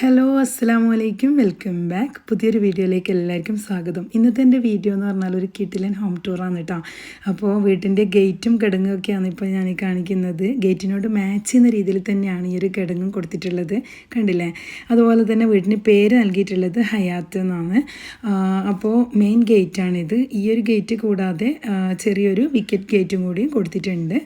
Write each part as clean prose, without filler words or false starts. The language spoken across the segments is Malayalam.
ഹലോ അസ്സലാമു അലൈക്കും വെൽക്കം ബാക്ക്. പുതിയൊരു വീഡിയോയിലേക്ക് എല്ലാവർക്കും സ്വാഗതം. ഇന്നത്തെ എൻ്റെ വീഡിയോ എന്ന് പറഞ്ഞാൽ ഒരു കിടിലൻ ഹോം ടൂറാണ് കേട്ടോ. അപ്പോൾ വീട്ടിൻ്റെ ഗേറ്റും കിടങ്ങും ഒക്കെയാണ് ഇപ്പോൾ ഞാൻ കാണിക്കുന്നത്. ഗേറ്റിനോട് മാച്ച് ചെയ്യുന്ന രീതിയിൽ തന്നെയാണ് ഈ ഒരു കിടങ്ങും കൊടുത്തിട്ടുള്ളത്, കണ്ടില്ലേ. അതുപോലെ തന്നെ വീടിന് പേര് നൽകിയിട്ടുള്ളത് ഹയാത്ത് എന്നാണ്. അപ്പോൾ മെയിൻ ഗേറ്റാണിത്. ഈ ഒരു ഗേറ്റ് കൂടാതെ ചെറിയൊരു വിക്കറ്റ് ഗേറ്റും കൂടി കൊടുത്തിട്ടുണ്ട്.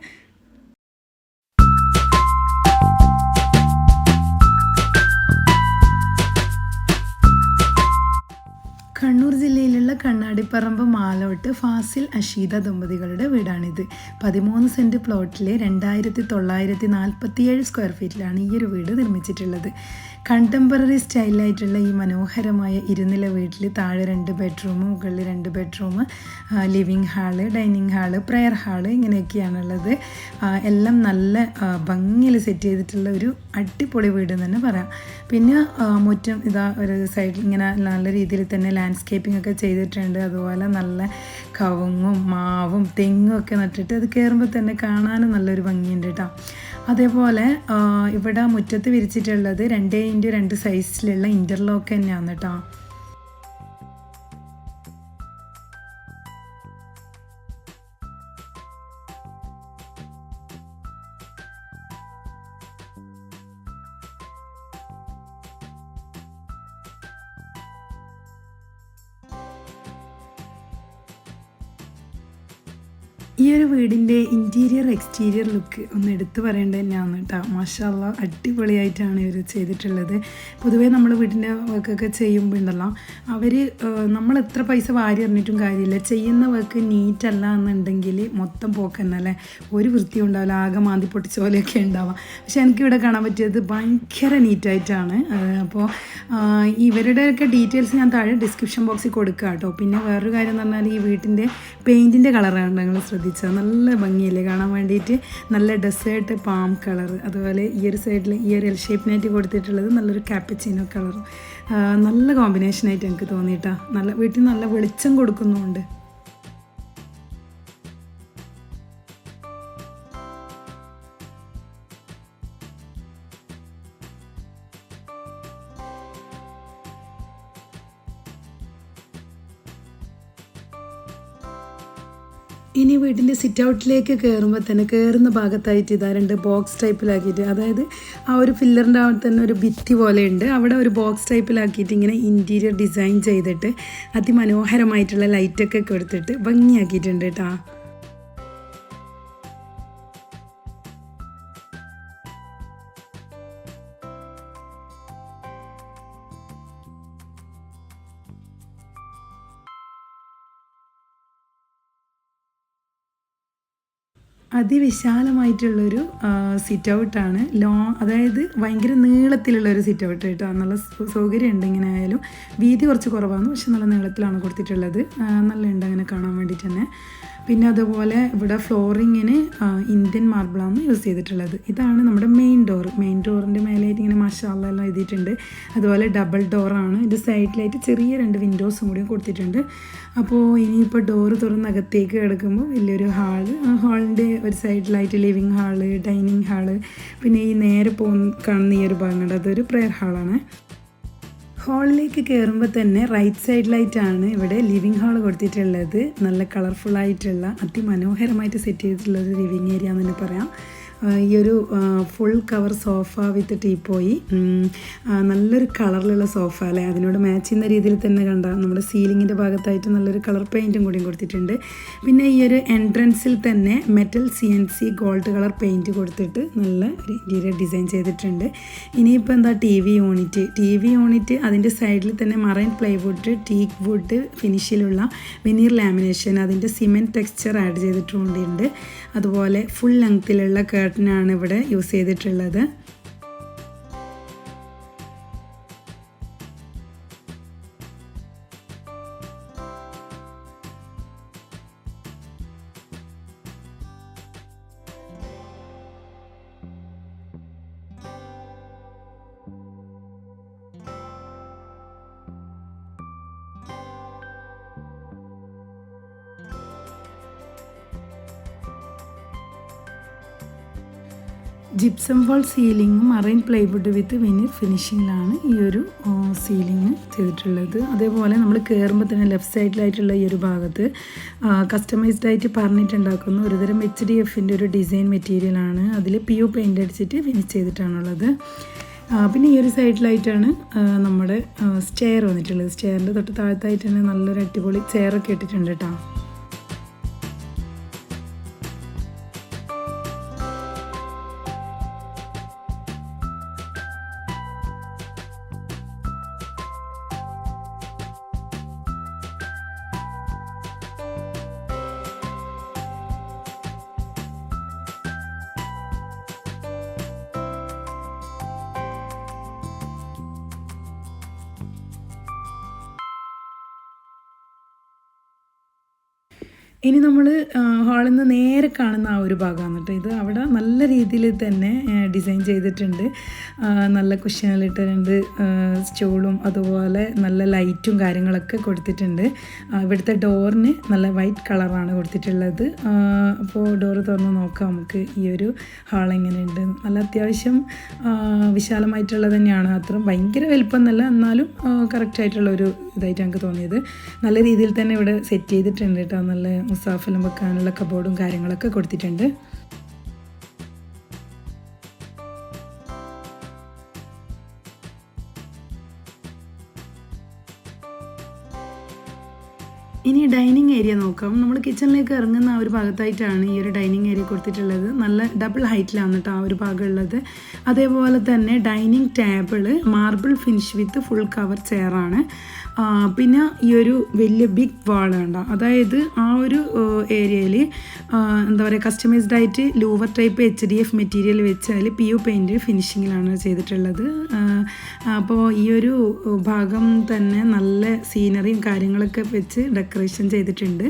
കണ്ണൂർ ജില്ലയിലുള്ള കണ്ണാടിപ്പറമ്പ് മാലോട്ട് ഫാസിൽ അഷീദ ദമ്പതികളുടെ വീടാണിത്. 13 സെൻറ്റ് പ്ലോട്ടിലെ 2947 സ്ക്വയർ ഫീറ്റിലാണ് ഈ ഒരു വീട് നിർമ്മിച്ചിട്ടുള്ളത്. കണ്ടംപററി സ്റ്റൈലായിട്ടുള്ള ഈ മനോഹരമായ ഇരുനില വീട്ടിൽ താഴെ 2 ബെഡ്റൂം, മുകളിൽ 2 bedroom, living hall, dining hall, prayer hall ഇങ്ങനെയൊക്കെയാണുള്ളത്. എല്ലാം നല്ല ഭംഗിയിൽ സെറ്റ് ചെയ്തിട്ടുള്ള ഒരു അടിപൊളി വീട് എന്ന് തന്നെ പറയാം. പിന്നെ മുറ്റം ഇതാ ഒരു സൈഡിൽ ഇങ്ങനെ നല്ല രീതിയിൽ തന്നെ ലാൻഡ്സ്കേപ്പിംഗ് ഒക്കെ ചെയ്തിട്ടുണ്ട്. അതുപോലെ നല്ല കവുങ്ങും മാവും തെങ്ങും ഒക്കെ നട്ടിട്ട് അത് കയറുമ്പോൾ തന്നെ കാണാനും നല്ലൊരു ഭംഗിയുണ്ട് കേട്ടോ. അതേപോലെ ഇവിടെ മുറ്റത്ത് വിരിച്ചിട്ടുള്ളത് 2x2 സൈസിലുള്ള ഇൻ്റർലോക്ക് തന്നെയാണ് കേട്ടോ. ഈ ഒരു വീടിൻ്റെ ഇൻറ്റീരിയർ എക്സ്റ്റീരിയർ ലുക്ക് ഒന്ന് എടുത്തു പറയേണ്ടത് തന്നെയാണ് കേട്ടോ. മാഷാ അല്ലാ, അടിപൊളിയായിട്ടാണ് ഇവർ ചെയ്തിട്ടുള്ളത്. പൊതുവേ നമ്മൾ വീടിൻ്റെ വർക്കൊക്കെ ചെയ്യുമ്പോൾ ഉണ്ടല്ലോ, അവർ നമ്മൾ എത്ര പൈസ വാരി എറിഞ്ഞിട്ടും കാര്യമില്ല, ചെയ്യുന്ന വർക്ക് നീറ്റല്ല എന്നുണ്ടെങ്കിൽ മൊത്തം പോക്കന്നെ അല്ലേ, ഒരു വൃത്തി ഉണ്ടാവില്ല, ആകെ മാന്തി പൊട്ടിച്ച പോലെയൊക്കെ ഉണ്ടാവാം. പക്ഷെ എനിക്കിവിടെ കാണാൻ പറ്റിയത് ഭയങ്കര നീറ്റായിട്ടാണ്. അപ്പോൾ ഇവരുടെയൊക്കെ ഡീറ്റെയിൽസ് ഞാൻ താഴെ ഡിസ്ക്രിപ്ഷൻ ബോക്സിൽ കൊടുക്കുക കേട്ടോ. പിന്നെ വേറൊരു കാര്യം എന്ന് പറഞ്ഞാൽ ഈ വീട്ടിൻ്റെ പെയിൻറ്റിൻ്റെ കളറാണ് നിങ്ങൾ ശ്രദ്ധിച്ചത്, നല്ല ഭംഗിയല്ലേ കാണാൻ വേണ്ടിയിട്ട്. നല്ല ഡെസേർട്ട് പാം കളർ, അതുപോലെ ഈ ഒരു സൈഡിൽ ഈ ഒരു എൽ ഷേപ്പിനായിട്ട് കൊടുത്തിട്ടുള്ളത് നല്ലൊരു കാപ്പച്ചിനോ കളർ. നല്ല കോമ്പിനേഷനായിട്ട് എനിക്ക് തോന്നിയിട്ടാ. നല്ല വീട്ടിൽ നല്ല വെളിച്ചം കൊടുക്കുന്നുമുണ്ട്. ഇനി വീട്ടിൻ്റെ സിറ്റ് ഔട്ടിലേക്ക് കയറുമ്പോൾ തന്നെ കയറുന്ന ഭാഗത്തായിട്ട് ഇതാ 2 ബോക്സ് ടൈപ്പിലാക്കിയിട്ട്, അതായത് ആ ഒരു ഫില്ലറിൻ്റെ അവിടെ തന്നെ ഒരു ഭിത്തി പോലെയുണ്ട്, അവിടെ ഒരു ബോക്സ് ടൈപ്പിലാക്കിയിട്ട് ഇങ്ങനെ ഇൻറ്റീരിയർ ഡിസൈൻ ചെയ്തിട്ട് അതിമനോഹരമായിട്ടുള്ള ലൈറ്റൊക്കെ കൊടുത്തിട്ട് ഭംഗിയാക്കിയിട്ടുണ്ട് കേട്ടോ. അതിവിശാലമായിട്ടുള്ളൊരു സിറ്റ് ഔട്ടാണ്. അതായത് ഭയങ്കര നീളത്തിലുള്ളൊരു സിറ്റ് ഔട്ട് കേട്ടോ. നല്ല സൗകര്യമുണ്ട്. ഇങ്ങനെ ആയാലും വീതി കുറച്ച് കുറവാണ്, പക്ഷെ നല്ല നീളത്തിലാണ് കൊടുത്തിട്ടുള്ളത്. നല്ല ഉണ്ട് അങ്ങനെ കാണാൻ വേണ്ടിയിട്ട് തന്നെ. പിന്നെ അതുപോലെ ഇവിടെ ഫ്ലോറിങ്ങിന് ഇന്ത്യൻ മാർബിളാണ് യൂസ് ചെയ്തിട്ടുള്ളത്. ഇതാണ് നമ്മുടെ മെയിൻ ഡോറിൻ്റെ മേലായിട്ട് ഇങ്ങനെ മാഷാ അല്ലാ എല്ലാം എഴുതിയിട്ടുണ്ട്. അതുപോലെ ഡബിൾ ഡോറാണ്. ഇത് സൈഡിലായിട്ട് ചെറിയ 2 വിൻഡോസും കൂടി കൊടുത്തിട്ടുണ്ട്. അപ്പോൾ ഇനിയിപ്പോൾ ഡോറ് തുറന്ന് അകത്തേക്ക് കിടക്കുമ്പോൾ വലിയൊരു ഹാള്, ഹാളിൻ്റെ ഒരു സൈഡിലായിട്ട് ലിവിങ് ഹാള്, ഡൈനിങ് ഹാള്, പിന്നെ ഈ നേരെ കാണുന്ന ഈ ഒരു ഭാഗമുണ്ട്, അതൊരു പ്രെയർ ഹാളാണ്. ഹാളിലേക്ക് കയറുമ്പോൾ തന്നെ റൈറ്റ് സൈഡിലായിട്ടാണ് ഇവിടെ ലിവിങ് ഹാൾ കൊടുത്തിട്ടുള്ളത്. നല്ല കളർഫുള്ളായിട്ടുള്ള അതിമനോഹരമായിട്ട് സെറ്റ് ചെയ്തിട്ടുള്ളൊരു ലിവിങ് ഏരിയ എന്ന് തന്നെ പറയാം. ഈ ഒരു ഫുൾ കവർ സോഫ വിത്ത് ടീപ്പോയി, നല്ലൊരു കളറിലുള്ള സോഫ അല്ലേ, അതിനോട് മാച്ച് ചെയ്യുന്ന രീതിയിൽ തന്നെ കണ്ട നമ്മുടെ സീലിങ്ങിൻ്റെ ഭാഗത്തായിട്ട് നല്ലൊരു കളർ പെയിൻറ്റും കൂടി കൊടുത്തിട്ടുണ്ട്. പിന്നെ ഈ ഒരു എൻട്രൻസിൽ തന്നെ metal CNC gold colour paint കൊടുത്തിട്ട് നല്ല ഇൻറ്റീരിയർ ഡിസൈൻ ചെയ്തിട്ടുണ്ട്. ഇനിയിപ്പോൾ എന്താ ടി വി യൂണിറ്റ് അതിൻ്റെ സൈഡിൽ തന്നെ മറൈൻ പ്ലൈവുഡ്, ടീക്ക് വുഡ് ഫിനിഷിലുള്ള വെനീർ ലാമിനേഷൻ, അതിൻ്റെ സിമെൻറ്റ് ടെക്സ്ചർ ആഡ് ചെയ്തിട്ടുണ്ട്. അതുപോലെ ഫുൾ ലെങ്ത്തിലുള്ള കർട്ടനാണ് ഇവിടെ യൂസ് ചെയ്തിട്ടുള്ളത്. ജിപ്സം വാൾ സീലിങ്ങും മറൈൻ പ്ലൈവുഡ് വിത്ത് വെനീർ ഫിനിഷിങ്ങിലാണ് ഈ ഒരു സീലിംഗ് ചെയ്തിട്ടുള്ളത്. അതേപോലെ നമ്മൾ കയറുമ്പോൾ തന്നെ ലെഫ്റ്റ് സൈഡിലായിട്ടുള്ള ഈ ഒരു ഭാഗത്ത് കസ്റ്റമൈസ്ഡ് ആയിട്ട് പറഞ്ഞിട്ടുണ്ടാക്കുന്ന ഒരുതരം HDFൻ്റെ ഒരു ഡിസൈൻ മെറ്റീരിയലാണ്. അതിൽ PU പെയിൻ്റ് അടിച്ചിട്ട് ഫിനിഷ് ചെയ്തിട്ടാണുള്ളത്. പിന്നെ ഈ ഒരു സൈഡിലായിട്ടാണ് നമ്മുടെ സ്റ്റെയർ വന്നിട്ടുള്ളത്. സ്റ്റെയറിൻ്റെ തൊട്ട് താഴത്തായിട്ട് തന്നെ നല്ലൊരു അടിപൊളി ചെയറൊക്കെ ഇട്ടിട്ടുണ്ട് കേട്ടോ. ഇനി നമ്മൾ ഹാളിൽ നിന്ന് നേരെ കാണുന്ന ആ ഒരു ഭാഗമാണ് കേട്ടോ ഇത്. അവിടെ നല്ല രീതിയിൽ തന്നെ ഡിസൈൻ ചെയ്തിട്ടുണ്ട്. നല്ല കുഷ്യനിലിട്ടുണ്ട്, സ്റ്റൂളും അതുപോലെ നല്ല ലൈറ്റും കാര്യങ്ങളൊക്കെ കൊടുത്തിട്ടുണ്ട്. ഇവിടുത്തെ ഡോറിന് നല്ല വൈറ്റ് കളറാണ് കൊടുത്തിട്ടുള്ളത്. അപ്പോൾ ഡോറ് തുറന്ന് നോക്കാം നമുക്ക് ഈ ഒരു ഹാൾ എങ്ങനെയുണ്ട്. നല്ല അത്യാവശ്യം വിശാലമായിട്ടുള്ളത് തന്നെയാണ്. അത്ര ഭയങ്കര വലിപ്പമൊന്നുമല്ല, എന്നാലും കറക്റ്റായിട്ടുള്ളൊരു ഇതായിട്ട് എനിക്ക് തോന്നിയത്. നല്ല രീതിയിൽ തന്നെ ഇവിടെ സെറ്റ് ചെയ്തിട്ടുണ്ട് കേട്ടോ. നല്ല മുസാഫെല്ലാം വെക്കാനുള്ള കബോർഡും കാര്യങ്ങളൊക്കെ കൊടുത്തിട്ടുണ്ട്. ഇനി ഡൈനിങ് ഏരിയ നോക്കാം. നമ്മൾ കിച്ചണിലേക്ക് ഇറങ്ങുന്ന ആ ഒരു ഭാഗത്തായിട്ടാണ് ഈ ഒരു ഡൈനിങ് ഏരിയ കൊടുത്തിട്ടുള്ളത്. നല്ല ഡബിൾ ഹൈറ്റിലാണ് കേട്ടോ ആ ഒരു ഭാഗം ഉള്ളത്. അതേപോലെ തന്നെ dining table marble finish with full cover ചെയറാണ്. പിന്നെ ഈ ഒരു വലിയ ബിഗ് വാൾ കണ്ട, അതായത് ആ ഒരു ഏരിയയിൽ എന്താ പറയുക കസ്റ്റമൈസ്ഡ് ആയിട്ട് ലൂവർ ടൈപ്പ് HDF മെറ്റീരിയൽ വെച്ച് അതിൽ PU പെയിൻറ്റ് ഫിനിഷിങ്ങിലാണ് ചെയ്തിട്ടുള്ളത്. അപ്പോൾ ഈ ഒരു ഭാഗം തന്നെ നല്ല സീനറിയും കാര്യങ്ങളൊക്കെ വെച്ച് ഡെക്കറേഷൻ ചെയ്തിട്ടുണ്ട്.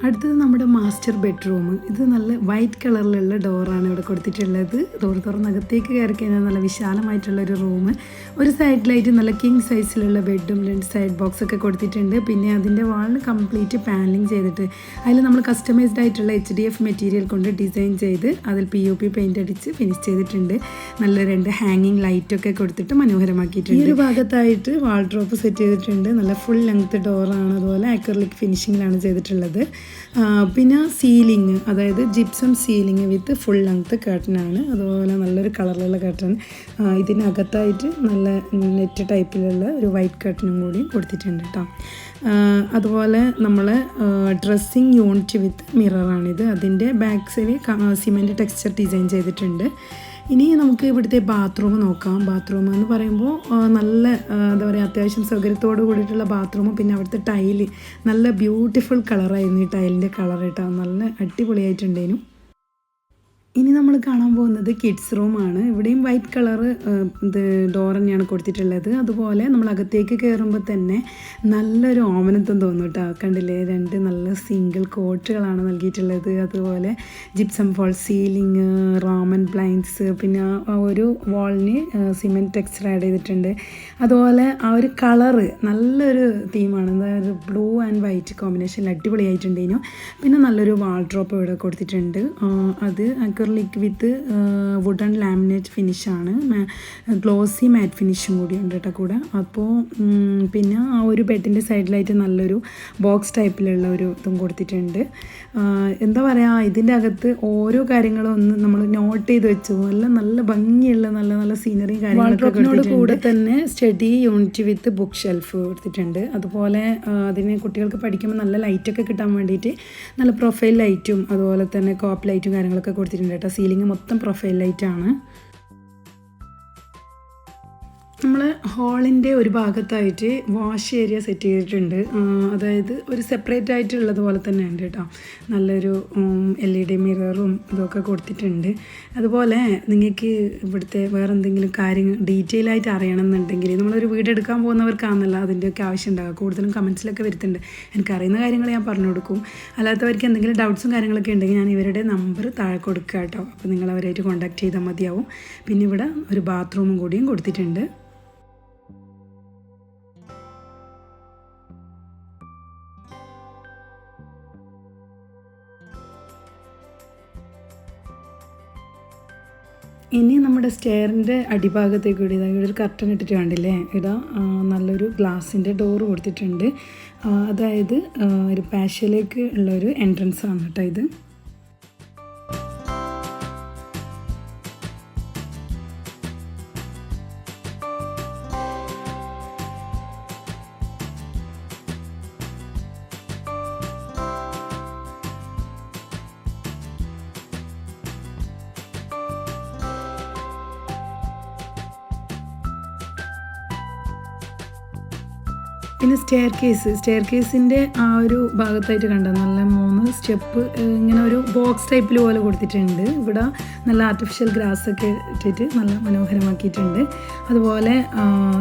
അടുത്തത് നമ്മുടെ മാസ്റ്റർ ബെഡ്റൂം. ഇത് നല്ല വൈറ്റ് കളറിലുള്ള ഡോറാണ് ഇവിടെ കൊടുത്തിട്ടുള്ളത്. ഡോർ തുറന്നകത്തേക്ക് കയറി കഴിഞ്ഞാൽ നല്ല വിശാലമായിട്ടുള്ളൊരു റൂം. ഒരു സൈഡിലായിട്ട് നല്ല കിങ് സൈസിലുള്ള ബെഡും 2 സൈഡ് ബോക്സ് ഒക്കെ കൊടുത്തിട്ടുണ്ട്. പിന്നെ അതിൻ്റെ വാളിന് കംപ്ലീറ്റ് പാനലിങ് ചെയ്തിട്ട് അതിൽ നമ്മൾ കസ്റ്റമൈസ്ഡ് ആയിട്ടുള്ള HDF മെറ്റീരിയൽ കൊണ്ട് ഡിസൈൻ ചെയ്ത് അതിൽ POP പെയിൻ്റ് അടിച്ച് ഫിനിഷ് ചെയ്തിട്ടുണ്ട്. നല്ല 2 ഹാങ്ങിങ് ലൈറ്റൊക്കെ കൊടുത്തിട്ട് മനോഹരമാക്കിയിട്ടുണ്ട്. ഈ ഒരു ഭാഗത്തായിട്ട് വാൾഡ്രോപ്പ് സെറ്റ് ചെയ്തിട്ടുണ്ട്. നല്ല ഫുൾ ലെങ്ത് ഡോറാണ്. അതുപോലെ അക്രിലിക് ഫിനിഷിങ്ങിലാണ് ചെയ്തിട്ടുള്ളത്. പിന്നെ സീലിംഗ്, അതായത് gypsum ceiling with full length കർട്ടനാണ്. അതുപോലെ നല്ലൊരു കളറിലുള്ള കർട്ടൻ. ഇതിനകത്തായിട്ട് നല്ല നെറ്റ് ടൈപ്പിലുള്ള ഒരു വൈറ്റ് കർട്ടനും കൂടി കൊടുത്തിട്ടുണ്ട് കേട്ടോ. അതുപോലെ നമ്മൾ ഡ്രസ്സിങ് യൂണിറ്റ് വിത്ത് മിററാണിത്. അതിൻ്റെ back side cement texture design ചെയ്തിട്ടുണ്ട്. ഇനി നമുക്ക് ഇവിടുത്തെ ബാത്റൂം നോക്കാം. ബാത്റൂം എന്ന് പറയുമ്പോൾ നല്ല എന്താ പറയുക അത്യാവശ്യം സൗകര്യത്തോട് കൂടിയിട്ടുള്ള ബാത്റൂമും പിന്നെ അവിടുത്തെ ടൈല് നല്ല ബ്യൂട്ടിഫുൾ കളറായിരുന്നു. ഈ ടൈലിൻ്റെ കളർ കേട്ടോ, നല്ല അടിപൊളിയായിട്ടുണ്ടേനു. ഇനി നമ്മൾ കാണാൻ പോകുന്നത് കിഡ്സ് റൂമാണ്. ഇവിടെയും വൈറ്റ് കളറ് ഇത് ഡോർ തന്നെയാണ് കൊടുത്തിട്ടുള്ളത്. അതുപോലെ നമ്മൾ അകത്തേക്ക് കയറുമ്പോൾ തന്നെ നല്ലൊരു ഓമനത്വം തോന്നും കേട്ടോ. കണ്ടില്ലേ, 2 നല്ല സിംഗിൾ കോട്ടുകളാണ് നൽകിയിട്ടുള്ളത്. അതുപോലെ gypsum false ceiling, Roman blinds, പിന്നെ ആ ഒരു വാളിന് സിമെൻറ്റ് ടെക്സ്ചർ ആഡ് ചെയ്തിട്ടുണ്ട്. അതുപോലെ ആ ഒരു കളറ് നല്ലൊരു തീമാണ്, അതായത് ബ്ലൂ ആൻഡ് വൈറ്റ് കോമ്പിനേഷനിൽ അടിപൊളിയായിട്ടുണ്ടേനു. പിന്നെ നല്ലൊരു വാൾഡ്രോപ്പ് ഇവിടെ കൊടുത്തിട്ടുണ്ട്. അത് അക്രിലിക് വിത്ത് വുഡൻ ലാമിനേറ്റ് ഫിനിഷാണ്. ഗ്ലോസി മാറ്റ് ഫിനിഷും കൂടി ഉണ്ട് കേട്ടോ കൂടെ. അപ്പോൾ പിന്നെ ആ ഒരു ബെഡിൻ്റെ സൈഡിലായിട്ട് നല്ലൊരു ബോക്സ് ടൈപ്പിലുള്ള ഒരു ഇതും കൊടുത്തിട്ടുണ്ട്. എന്താ പറയുക, ഇതിൻ്റെ അകത്ത് ഓരോ കാര്യങ്ങളും ഒന്ന് നമ്മൾ നോട്ട് ചെയ്ത് വെച്ചു. നല്ല ഭംഗിയുള്ള നല്ല നല്ല സീനറിയും കാര്യങ്ങളൊക്കെ കൂടെ തന്നെ study unit with book shelf കൊടുത്തിട്ടുണ്ട്. അതുപോലെ അതിന് കുട്ടികൾക്ക് പഠിക്കുമ്പോൾ നല്ല ലൈറ്റൊക്കെ കിട്ടാൻ വേണ്ടിയിട്ട് നല്ല പ്രൊഫൈൽ ലൈറ്റും അതുപോലെ തന്നെ കോപ്പ് ലൈറ്റും കാര്യങ്ങളൊക്കെ കൊടുത്തിട്ടുണ്ട് കേട്ടോ. സീലിംഗ് മൊത്തം പ്രൊഫൈൽ ലൈറ്റാണ്. നമ്മൾ ഹാളിൻ്റെ ഒരു ഭാഗത്തായിട്ട് വാഷ് ഏരിയ സെറ്റ് ചെയ്തിട്ടുണ്ട്. അതായത് ഒരു സെപ്പറേറ്റ് ആയിട്ടുള്ളത് പോലെ തന്നെ ഉണ്ട് കേട്ടോ. നല്ലൊരു LED മിററും ഇതൊക്കെ കൊടുത്തിട്ടുണ്ട്. അതുപോലെ നിങ്ങൾക്ക് ഇവിടുത്തെ വേറെ എന്തെങ്കിലും കാര്യങ്ങൾ ഡീറ്റെയിൽ ആയിട്ട് അറിയണമെന്നുണ്ടെങ്കിൽ നമ്മളൊരു വീട് എടുക്കാൻ പോകുന്നവർക്കാണല്ലോ അതിൻ്റെയൊക്കെ ആവശ്യം ഉണ്ടാകുക. കൂടുതലും കമൻസിലൊക്കെ വരുത്തുന്നുണ്ട്. എനിക്കറിയുന്ന കാര്യങ്ങൾ ഞാൻ പറഞ്ഞു കൊടുക്കും. അല്ലാത്തവർക്ക് എന്തെങ്കിലും ഡൗട്ട്സും കാര്യങ്ങളൊക്കെ ഉണ്ടെങ്കിൽ ഞാൻ ഇവരുടെ നമ്പർ താഴെ കൊടുക്കുക കേട്ടോ. അപ്പോൾ നിങ്ങൾ അവരായിട്ട് കോൺടാക്ട് ചെയ്താൽ മതിയാവും. പിന്നെ ഇവിടെ ഒരു ബാത്റൂമും കൂടിയും കൊടുത്തിട്ടുണ്ട്. ഇനി നമ്മുടെ സ്റ്റെയറിൻ്റെ അടിഭാഗത്തേക്ക് കൂടി ഇവിടെ ഒരു കർട്ടൻ ഇട്ടിട്ട് കണ്ടില്ലേ, ഇവിടെ നല്ലൊരു ഗ്ലാസിൻ്റെ ഡോറ് കൊടുത്തിട്ടുണ്ട്. അതായത് ഒരു പാഷ്യയിലേക്ക് ഉള്ളൊരു എൻട്രൻസ് ആണ് കേട്ടോ ഇത്. പിന്നെ സ്റ്റെയർ കേസിൻ്റെ ആ ഒരു ഭാഗത്തായിട്ട് കണ്ട നല്ല 3 സ്റ്റെപ്പ് ഇങ്ങനെ ഒരു ബോക്സ് ടൈപ്പിൽ പോലെ കൊടുത്തിട്ടുണ്ട്. ഇവിടെ നല്ല ആർട്ടിഫിഷ്യൽ ഗ്രാസൊക്കെ ഇട്ടിട്ട് നല്ല മനോഹരമാക്കിയിട്ടുണ്ട്. അതുപോലെ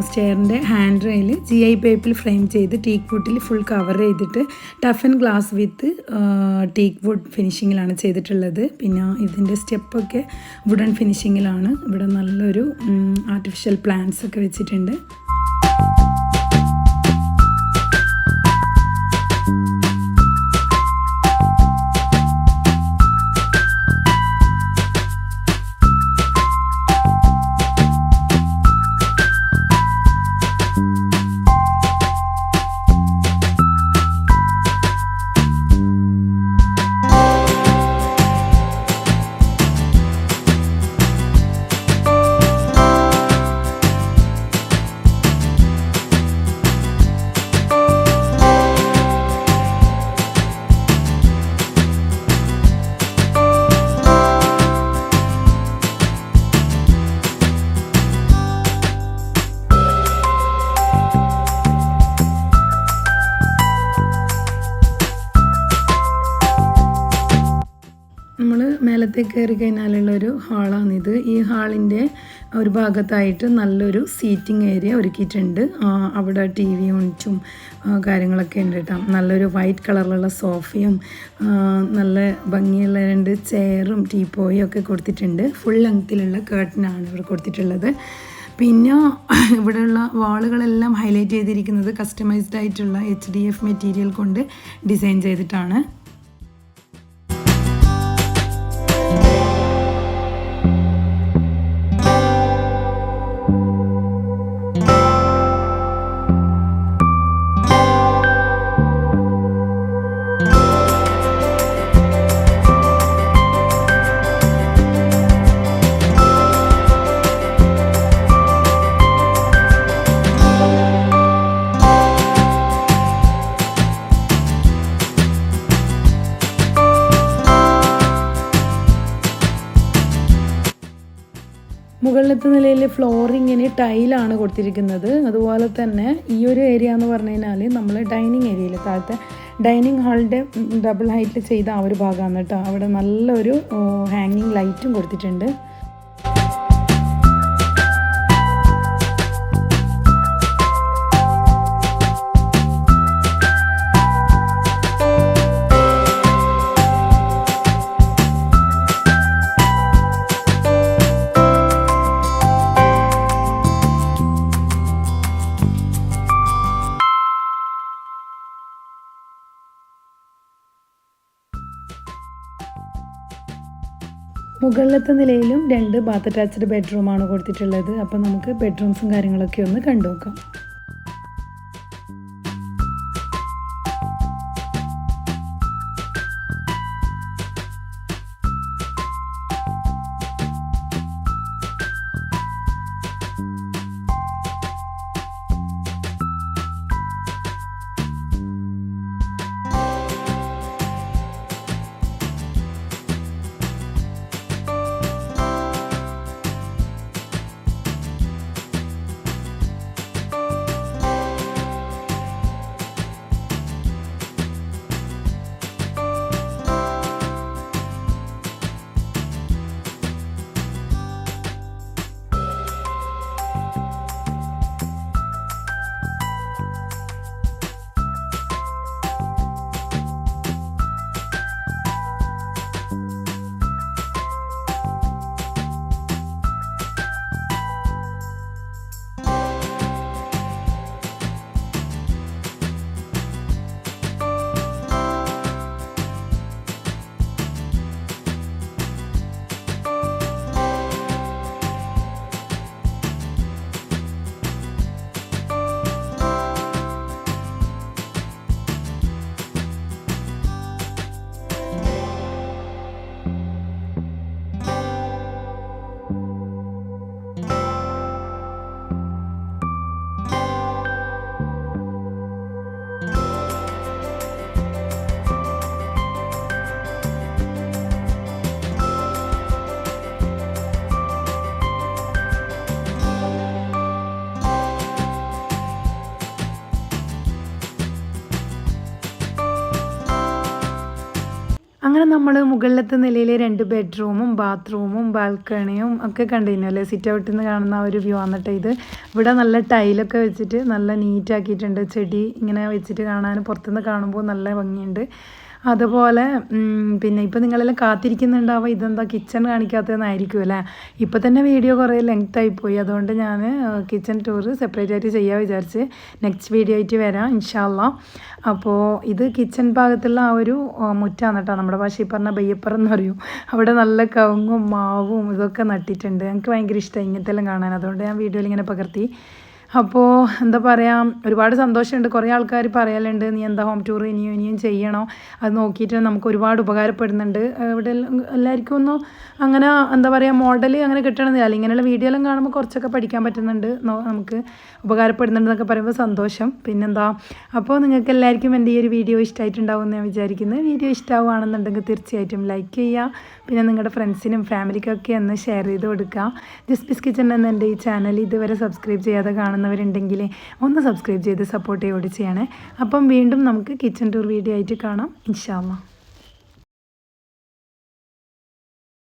സ്റ്റെയറിൻ്റെ ഹാൻഡ് റെയിൽ GI പൈപ്പിൽ ഫ്രെയിം ചെയ്ത് ടീക്ക് വുഡിൽ ഫുൾ കവർ ചെയ്തിട്ട് tough and glass with teak wood ഫിനിഷിങ്ങിലാണ് ചെയ്തിട്ടുള്ളത്. പിന്നെ ഇതിൻ്റെ സ്റ്റെപ്പൊക്കെ വുഡൻ ഫിനിഷിങ്ങിലാണ്. ഇവിടെ നല്ലൊരു ആർട്ടിഫിഷ്യൽ പ്ലാന്റ്സ് ഒക്കെ വെച്ചിട്ടുണ്ട്. മേലത്തേക്ക് കയറി കഴിഞ്ഞാലുള്ളൊരു ഹാളാണിത്. ഈ ഹാളിൻ്റെ ഒരു ഭാഗത്തായിട്ട് നല്ലൊരു സീറ്റിംഗ് ഏരിയ ഒരുക്കിയിട്ടുണ്ട്. അവിടെ TV യൂണിറ്റും കാര്യങ്ങളൊക്കെ ഉണ്ട് കേട്ടോ. നല്ലൊരു വൈറ്റ് കളറിലുള്ള സോഫയും നല്ല ഭംഗിയുള്ള 2 ചെയറും ടീപ്പോയും ഒക്കെ കൊടുത്തിട്ടുണ്ട്. ഫുൾ ലെങ്ത്തിലുള്ള കേർട്ടനാണ് ഇവിടെ കൊടുത്തിട്ടുള്ളത്. പിന്നെ ഇവിടെയുള്ള വാളുകളെല്ലാം ഹൈലൈറ്റ് ചെയ്തിരിക്കുന്നത് കസ്റ്റമൈസ്ഡ് ആയിട്ടുള്ള HDF മെറ്റീരിയൽ കൊണ്ട് ഡിസൈൻ ചെയ്തിട്ടാണ്. മുകളിലത്തെ നിലയിൽ ഫ്ലോറിങ്ങിന് ടൈലാണ് കൊടുത്തിരിക്കുന്നത്. അതുപോലെ തന്നെ ഈ ഒരു ഏരിയ എന്ന് പറഞ്ഞു കഴിഞ്ഞാൽ നമ്മൾ ഡൈനിങ് ഏരിയയിൽ താഴത്തെ ഡൈനിങ് ഹാളിൻ്റെ ഡബിൾ ഹൈറ്റിൽ ചെയ്ത ആ ഒരു ഭാഗമാണ് കേട്ടോ. അവിടെ നല്ലൊരു ഹാങ്ങിങ് ലൈറ്റും കൊടുത്തിട്ടുണ്ട്. മുകളിലത്തെ നിലയിലും 2 ബാത്ത് അറ്റാച്ച്ഡ് ബെഡ്റൂമാണ് കൊടുത്തിട്ടുള്ളത്. അപ്പോൾ നമുക്ക് ബെഡ്റൂംസും കാര്യങ്ങളൊക്കെ ഒന്ന് കണ്ടു നോക്കാം. അങ്ങനെ നമ്മൾ മുകളിലത്തെ നിലയിൽ 2 ബെഡ്റൂമും ബാത്റൂമും ബാൽക്കണിയും ഒക്കെ കണ്ടിരുന്നു അല്ലേ. സിറ്റ് ഔട്ടിൽ നിന്ന് കാണുന്ന ഒരു വ്യൂ വന്നിട്ട് ഇത് ഇവിടെ നല്ല ടൈലൊക്കെ വെച്ചിട്ട് നല്ല നീറ്റാക്കിയിട്ടുണ്ട്. ചെടി ഇങ്ങനെ വെച്ചിട്ട് കാണാൻ പുറത്തുനിന്ന് കാണുമ്പോൾ നല്ല ഭംഗിയുണ്ട്. അതുപോലെ പിന്നെ ഇപ്പോൾ നിങ്ങളെല്ലാം കാത്തിരിക്കുന്നുണ്ടാവുക ഇതെന്താ കിച്ചൺ കാണിക്കാത്തതെന്നായിരിക്കും അല്ലേ. ഇപ്പോൾ തന്നെ വീഡിയോ കുറേ ലെങ്ത്തായിപ്പോയി. അതുകൊണ്ട് ഞാൻ കിച്ചൺ ടൂർ സെപ്പറേറ്റ് ആയിട്ട് ചെയ്യാൻ വിചാരിച്ച് നെക്സ്റ്റ് വീഡിയോ ആയിട്ട് വരാം ഇൻഷാ അള്ളാ. അപ്പോൾ ഇത് കിച്ചൺ ഭാഗത്തുള്ള ആ ഒരു മുറ്റാണ് കേട്ടോ. നമ്മുടെ ഭാഷയിൽ പറഞ്ഞ ബയ്യപ്പുറം എന്ന് പറയും. അവിടെ നല്ല കവുങ്ങും മാവും ഇതൊക്കെ നട്ടിട്ടുണ്ട്. എനിക്ക് ഭയങ്കര ഇഷ്ടമായി ഇങ്ങനത്തെ എല്ലാം കാണാൻ. അതുകൊണ്ട് ഞാൻ വീഡിയോയിൽ ഇങ്ങനെ പകർത്തി. അപ്പോൾ എന്താ പറയുക, ഒരുപാട് സന്തോഷമുണ്ട്. കുറേ ആൾക്കാർ പറയലുണ്ട് നീ എന്താ ഹോം ടൂർ ഇനിയും ചെയ്യണോ, അത് നോക്കിയിട്ട് നമുക്ക് ഒരുപാട് ഉപകാരപ്പെടുന്നുണ്ട്. ഇവിടെ എല്ലാവർക്കും ഒന്നും അങ്ങനെ എന്താ പറയുക മോഡൽ അങ്ങനെ കിട്ടണമെന്നില്ല. ഇങ്ങനെയുള്ള വീഡിയോ എല്ലാം കാണുമ്പോൾ കുറച്ചൊക്കെ പഠിക്കാൻ പറ്റുന്നുണ്ട്, നമുക്ക് ഉപകാരപ്പെടുന്നുണ്ടെന്നൊക്കെ പറയുമ്പോൾ സന്തോഷം. പിന്നെന്താ, അപ്പോൾ നിങ്ങൾക്ക് എല്ലാവർക്കും എൻ്റെ ഈ ഒരു വീഡിയോ ഇഷ്ടമായിട്ടുണ്ടാവും എന്ന് ഞാൻ വിചാരിക്കുന്നത്. വീഡിയോ ഇഷ്ടമാവുകയാണെന്നുണ്ടെങ്കിൽ തീർച്ചയായിട്ടും ലൈക്ക് ചെയ്യുക. പിന്നെ നിങ്ങളുടെ ഫ്രണ്ട്സിനും ഫാമിലിക്കൊക്കെ ഒന്ന് ഷെയർ ചെയ്ത് കൊടുക്കുക. ജസ്ബീസ് കിച്ചൺ എന്ന എൻ്റെ ഈ ചാനൽ ഇതുവരെ സബ്സ്ക്രൈബ് ചെയ്യാതെ കാണുന്നവരുണ്ടെങ്കിൽ ഒന്ന് സബ്സ്ക്രൈബ് ചെയ്ത് സപ്പോർട്ട് ചെയ്യുകയോടെ ചെയ്യണേ. അപ്പം വീണ്ടും നമുക്ക് കിച്ചൺ ടൂർ വീഡിയോ ആയിട്ട് കാണാം ഇൻഷാ അല്ലാ.